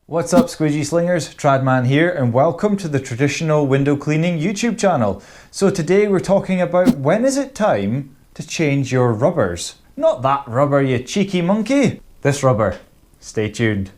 What's up, Squeegee Slingers? Tradman here, and welcome to the Traditional Window Cleaning YouTube channel. So today we're talking about when is it time to change your rubbers. Not that rubber, you cheeky monkey. This rubber. Stay tuned.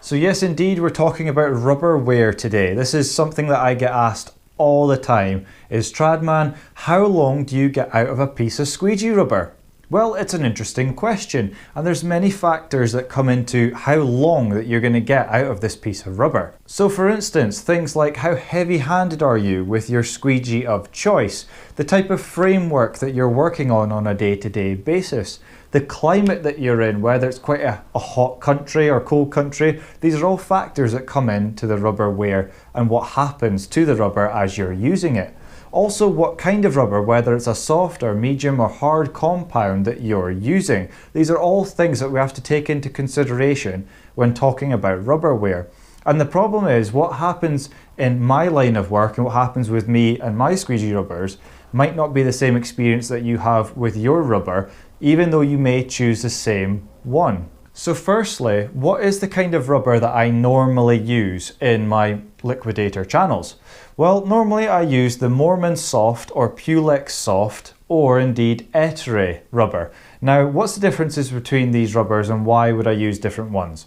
So yes, indeed, we're talking about rubber wear today. This is something that I get asked all the time. Is Tradman, how long do you get out of a piece of squeegee rubber? Well, it's an interesting question, and there's many factors that come into how long that you're going to get out of this piece of rubber. So for instance, things like how heavy-handed are you with your squeegee of choice, the type of framework that you're working on a day-to-day basis, the climate that you're in, whether it's quite a hot country or cold country. These are all factors that come into the rubber wear and what happens to the rubber as you're using it. Also, what kind of rubber, whether it's a soft or medium or hard compound that you're using. These are all things that we have to take into consideration when talking about rubber wear. And the problem is, what happens in my line of work and what happens with me and my squeegee rubbers might not be the same experience that you have with your rubber, even though you may choose the same one. So firstly, what is the kind of rubber that I normally use in my liquidator channels? Well, normally I use the Moerman soft or Pulex soft or indeed Ettore rubber. Now, what's the differences between these rubbers and why would I use different ones?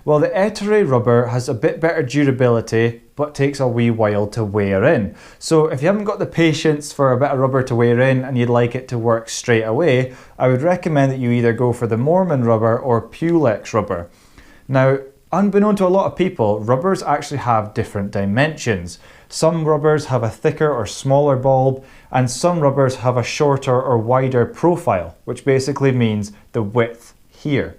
Well, the Ettore rubber has a bit better durability but takes a wee while to wear in. So if you haven't got the patience for a bit of rubber to wear in and you'd like it to work straight away, I would recommend that you either go for the Moerman rubber or Pulex rubber. Now, unbeknown to a lot of people, rubbers actually have different dimensions. Some rubbers have a thicker or smaller bulb, and some rubbers have a shorter or wider profile, which basically means the width here.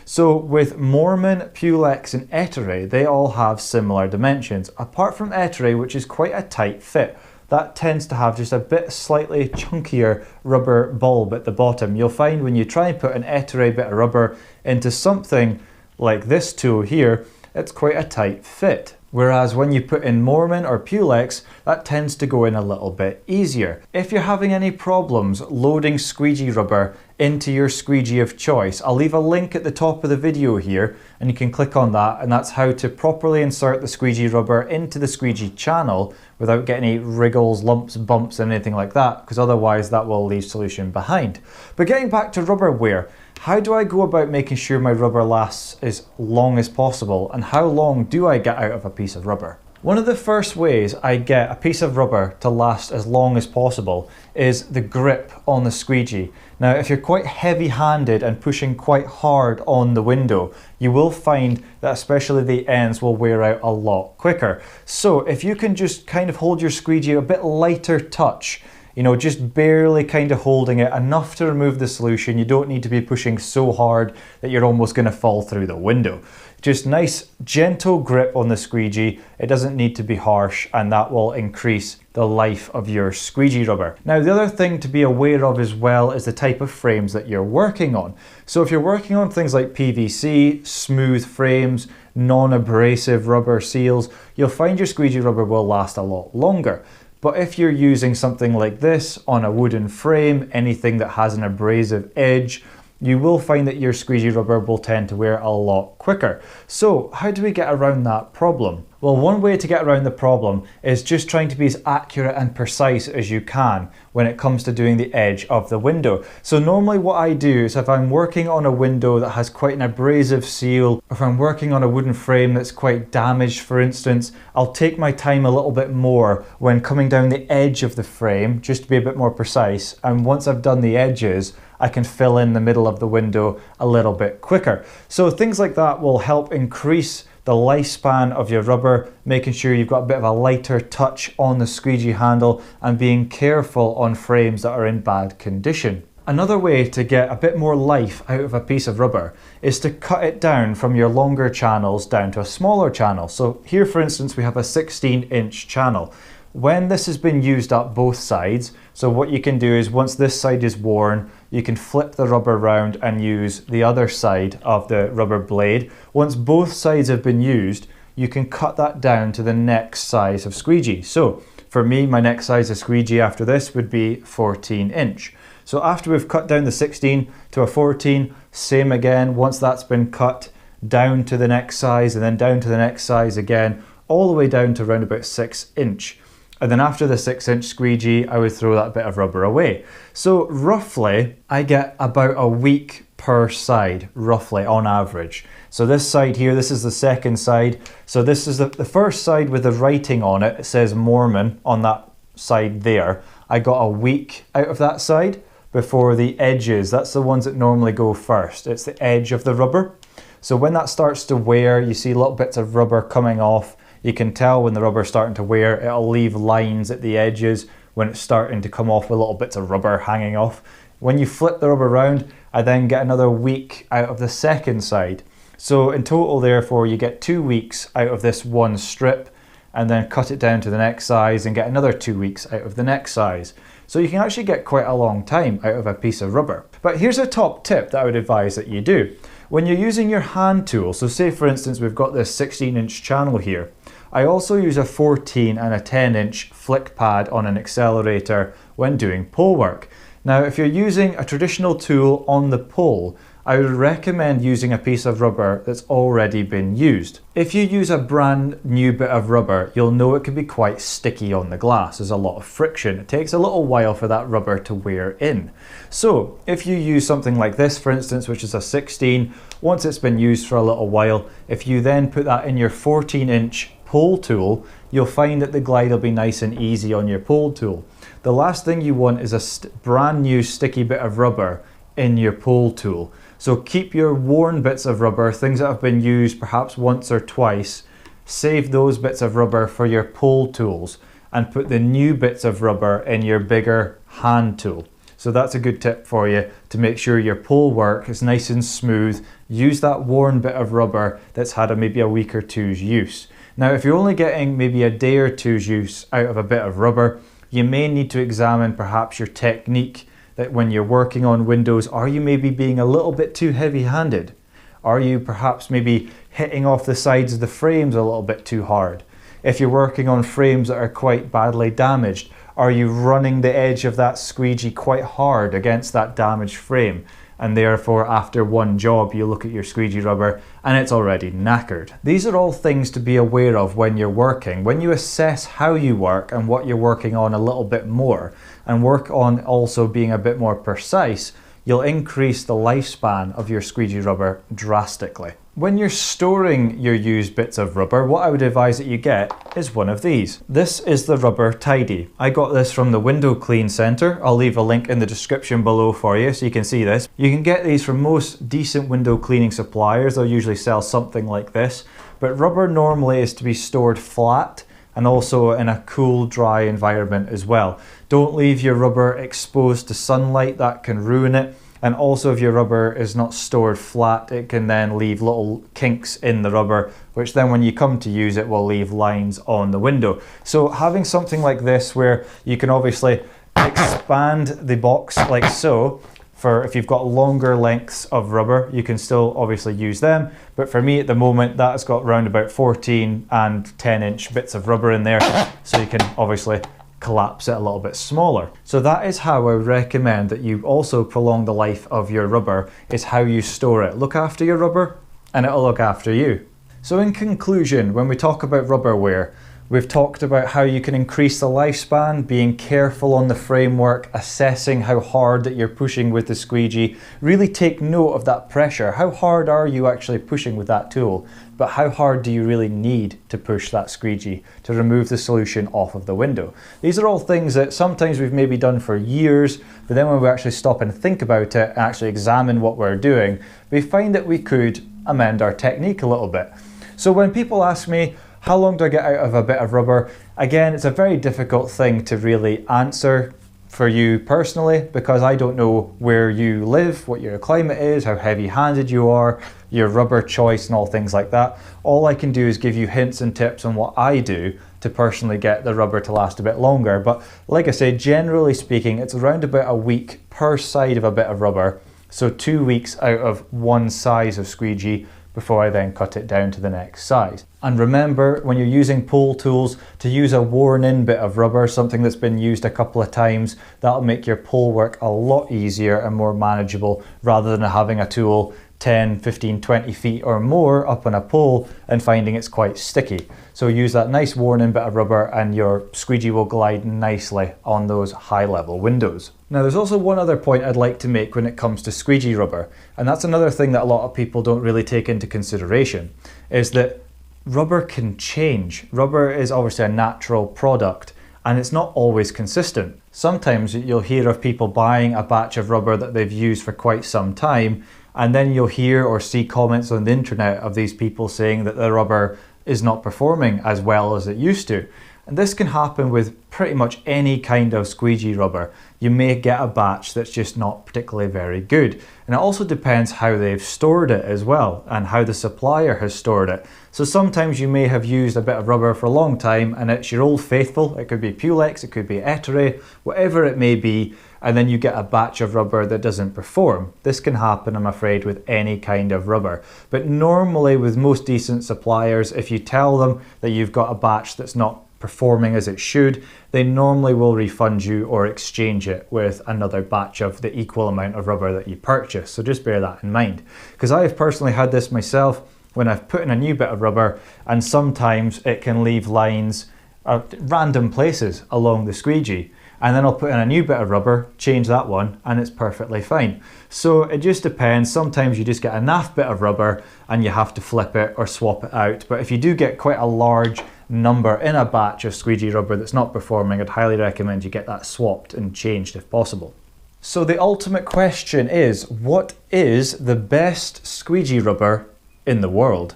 So with Moerman, Pulex and Ettore, they all have similar dimensions, apart from Ettore, which is quite a tight fit. That tends to have just a bit slightly chunkier rubber bulb at the bottom. You'll find when you try and put an Ettore bit of rubber into something like this tool here, it's quite a tight fit. Whereas when you put in Moerman or Pulex, that tends to go in a little bit easier. If you're having any problems loading squeegee rubber into your squeegee of choice, I'll leave a link at the top of the video here and you can click on that, and that's how to properly insert the squeegee rubber into the squeegee channel without getting any wriggles, lumps, bumps and anything like that, because otherwise that will leave solution behind. But getting back to rubber wear, how do I go about making sure my rubber lasts as long as possible, and how long do I get out of a piece of rubber? One of the first ways I get a piece of rubber to last as long as possible is the grip on the squeegee. Now, if you're quite heavy-handed and pushing quite hard on the window, you will find that especially the ends will wear out a lot quicker. So if you can just kind of hold your squeegee a bit lighter touch, you know, just barely kind of holding it enough to remove the solution. You don't need to be pushing so hard that you're almost going to fall through the window. Just nice, gentle grip on the squeegee. It doesn't need to be harsh, and that will increase the life of your squeegee rubber. Now, the other thing to be aware of as well is the type of frames that you're working on. So if you're working on things like PVC, smooth frames, non-abrasive rubber seals, you'll find your squeegee rubber will last a lot longer. But if you're using something like this on a wooden frame, anything that has an abrasive edge, you will find that your squeegee rubber will tend to wear a lot quicker. So how do we get around that problem? Well, one way to get around the problem is just trying to be as accurate and precise as you can when it comes to doing the edge of the window. So normally what I do is if I'm working on a window that has quite an abrasive seal, or if I'm working on a wooden frame that's quite damaged, for instance, I'll take my time a little bit more when coming down the edge of the frame, just to be a bit more precise. And once I've done the edges, I can fill in the middle of the window a little bit quicker. So things like that will help increase the lifespan of your rubber, making sure you've got a bit of a lighter touch on the squeegee handle and being careful on frames that are in bad condition. Another way to get a bit more life out of a piece of rubber is to cut it down from your longer channels down to a smaller channel. So here, for instance, we have a 16-inch channel. When this has been used up both sides, so what you can do is once this side is worn, you can flip the rubber round and use the other side of the rubber blade. Once both sides have been used, you can cut that down to the next size of squeegee. So for me, my next size of squeegee after this would be 14 inch. So after we've cut down the 16 to a 14, same again, once that's been cut, down to the next size and then down to the next size again, all the way down to around about 6 inch. And then after the 6 inch squeegee, I would throw that bit of rubber away. So roughly, I get about a week per side, roughly on average. So this side here, this is the second side. So this is the first side with the writing on it. It says Moerman on that side there. I got a week out of that side before the edges. That's the ones that normally go first. It's the edge of the rubber. So when that starts to wear, you see little bits of rubber coming off. You can tell when the rubber's starting to wear, it'll leave lines at the edges when it's starting to come off with little bits of rubber hanging off. When you flip the rubber around, I then get another week out of the second side. So in total, therefore, you get 2 weeks out of this one strip and then cut it down to the next size and get another 2 weeks out of the next size. So you can actually get quite a long time out of a piece of rubber. But here's a top tip that I would advise that you do. When you're using your hand tool, so say for instance we've got this 16-inch channel here, I also use a 14 and a 10-inch flick pad on an accelerator when doing pole work. Now if you're using a traditional tool on the pole, I would recommend using a piece of rubber that's already been used. If you use a brand new bit of rubber, you'll know it can be quite sticky on the glass. There's a lot of friction. It takes a little while for that rubber to wear in. So if you use something like this, for instance, which is a 16, once it's been used for a little while, if you then put that in your 14-inch pole tool, you'll find that the glide will be nice and easy on your pole tool. The last thing you want is a brand new sticky bit of rubber in your pole tool. So keep your worn bits of rubber, things that have been used perhaps once or twice, save those bits of rubber for your pole tools and put the new bits of rubber in your bigger hand tool. So that's a good tip for you to make sure your pole work is nice and smooth. Use that worn bit of rubber that's had maybe a week or two's use. Now if you're only getting maybe a day or two's use out of a bit of rubber, you may need to examine perhaps your technique, that when you're working on windows, are you maybe being a little bit too heavy-handed? Are you perhaps maybe hitting off the sides of the frames a little bit too hard? If you're working on frames that are quite badly damaged, are you running the edge of that squeegee quite hard against that damaged frame? And therefore after one job you look at your squeegee rubber and it's already knackered. These are all things to be aware of when you're working. When you assess how you work and what you're working on a little bit more and work on also being a bit more precise, you'll increase the lifespan of your squeegee rubber drastically. When you're storing your used bits of rubber, what I would advise that you get is one of these. This is the Rubber Tidy. I got this from the Window Clean Centre. I'll leave a link in the description below for you so you can see this. You can get these from most decent window cleaning suppliers. They'll usually sell something like this. But rubber normally is to be stored flat and also in a cool, dry environment as well. Don't leave your rubber exposed to sunlight, that can ruin it. And also if your rubber is not stored flat, it can then leave little kinks in the rubber, which then when you come to use it will leave lines on the window. So having something like this where you can obviously expand the box like so, for if you've got longer lengths of rubber, you can still obviously use them. But for me at the moment, that's got around about 14 and 10-inch bits of rubber in there. So you can obviously collapse it a little bit smaller. So that is how I recommend that you also prolong the life of your rubber, is how you store it. Look after your rubber and it'll look after you. So in conclusion, when we talk about rubber wear, we've talked about how you can increase the lifespan, being careful on the framework, assessing how hard that you're pushing with the squeegee. Really take note of that pressure. How hard are you actually pushing with that tool? But how hard do you really need to push that squeegee to remove the solution off of the window? These are all things that sometimes we've maybe done for years, but then when we actually stop and think about it and actually examine what we're doing, we find that we could amend our technique a little bit. So when people ask me, how long do I get out of a bit of rubber? Again, it's a very difficult thing to really answer for you personally, because I don't know where you live, what your climate is, how heavy-handed you are, your rubber choice and all things like that. All I can do is give you hints and tips on what I do to personally get the rubber to last a bit longer. But like I say, generally speaking, it's around about a week per side of a bit of rubber, so 2 weeks out of one size of squeegee before I then cut it down to the next size. And remember, when you're using pole tools, to use a worn in bit of rubber, something that's been used a couple of times. That'll make your pole work a lot easier and more manageable, rather than having a tool 10, 15, 20 feet or more up on a pole and finding it's quite sticky. So use that nice worn in bit of rubber and your squeegee will glide nicely on those high level windows. Now there's also one other point I'd like to make when it comes to squeegee rubber, and that's another thing that a lot of people don't really take into consideration, is that rubber can change. Rubber is obviously a natural product and it's not always consistent. Sometimes you'll hear of people buying a batch of rubber that they've used for quite some time, and then you'll hear or see comments on the internet of these people saying that the rubber is not performing as well as it used to. And this can happen with pretty much any kind of squeegee rubber. You may get a batch that's just not particularly very good. And it also depends how they've stored it as well, and how the supplier has stored it. So sometimes you may have used a bit of rubber for a long time and it's your old faithful. It could be Pulex, it could be Ettore, whatever it may be, and then you get a batch of rubber that doesn't perform. This can happen, I'm afraid, with any kind of rubber. But normally with most decent suppliers, if you tell them that you've got a batch that's not performing as it should, they normally will refund you or exchange it with another batch of the equal amount of rubber that you purchase. So just bear that in mind. Because I have personally had this myself when I've put in a new bit of rubber, and sometimes it can leave lines at random places along the squeegee. And then I'll put in a new bit of rubber, change that one, and it's perfectly fine. So it just depends. Sometimes you just get a naff bit of rubber and you have to flip it or swap it out. But if you do get quite a large number in a batch of squeegee rubber that's not performing, I'd highly recommend you get that swapped and changed if possible. So the ultimate question is, what is the best squeegee rubber in the world?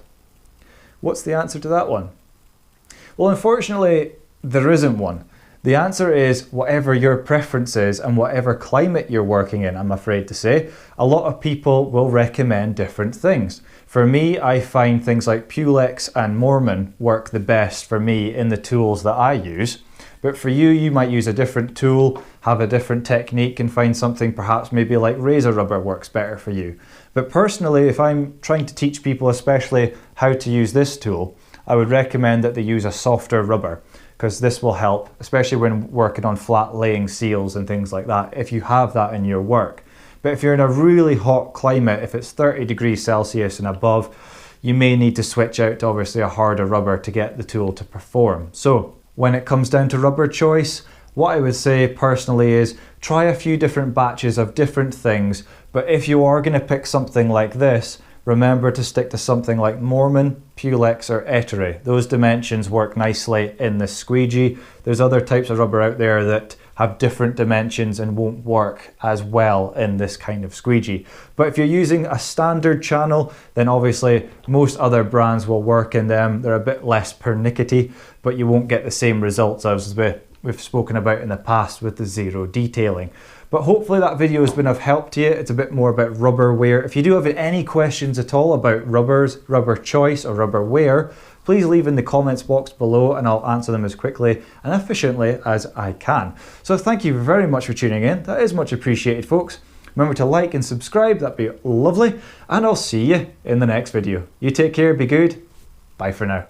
What's the answer to that one? Well, unfortunately, there isn't one. The answer is whatever your preference is and whatever climate you're working in, I'm afraid to say. A lot of people will recommend different things. For me, I find things like Pulex and Moerman work the best for me in the tools that I use. But for you, you might use a different tool, have a different technique, and find something perhaps maybe like razor rubber works better for you. But personally, if I'm trying to teach people especially how to use this tool, I would recommend that they use a softer rubber, because this will help, especially when working on flat laying seals and things like that, if you have that in your work. But if you're in a really hot climate, if it's 30 degrees Celsius and above, you may need to switch out to obviously a harder rubber to get the tool to perform. So when it comes down to rubber choice, what I would say personally is try a few different batches of different things, but if you are going to pick something like this, remember to stick to something like Moerman, Pulex or Ettore. Those dimensions work nicely in the squeegee. There's other types of rubber out there that have different dimensions and won't work as well in this kind of squeegee. But if you're using a standard channel, then obviously most other brands will work in them. They're a bit less pernickety, but you won't get the same results as we've spoken about in the past with the zero detailing. But hopefully that video has been of help to you. It's a bit more about rubber wear. If you do have any questions at all about rubbers, rubber choice or rubber wear, please leave in the comments box below and I'll answer them as quickly and efficiently as I can. So thank you very much for tuning in. That is much appreciated, folks. Remember to like and subscribe, that'd be lovely. And I'll see you in the next video. You take care, be good. Bye for now.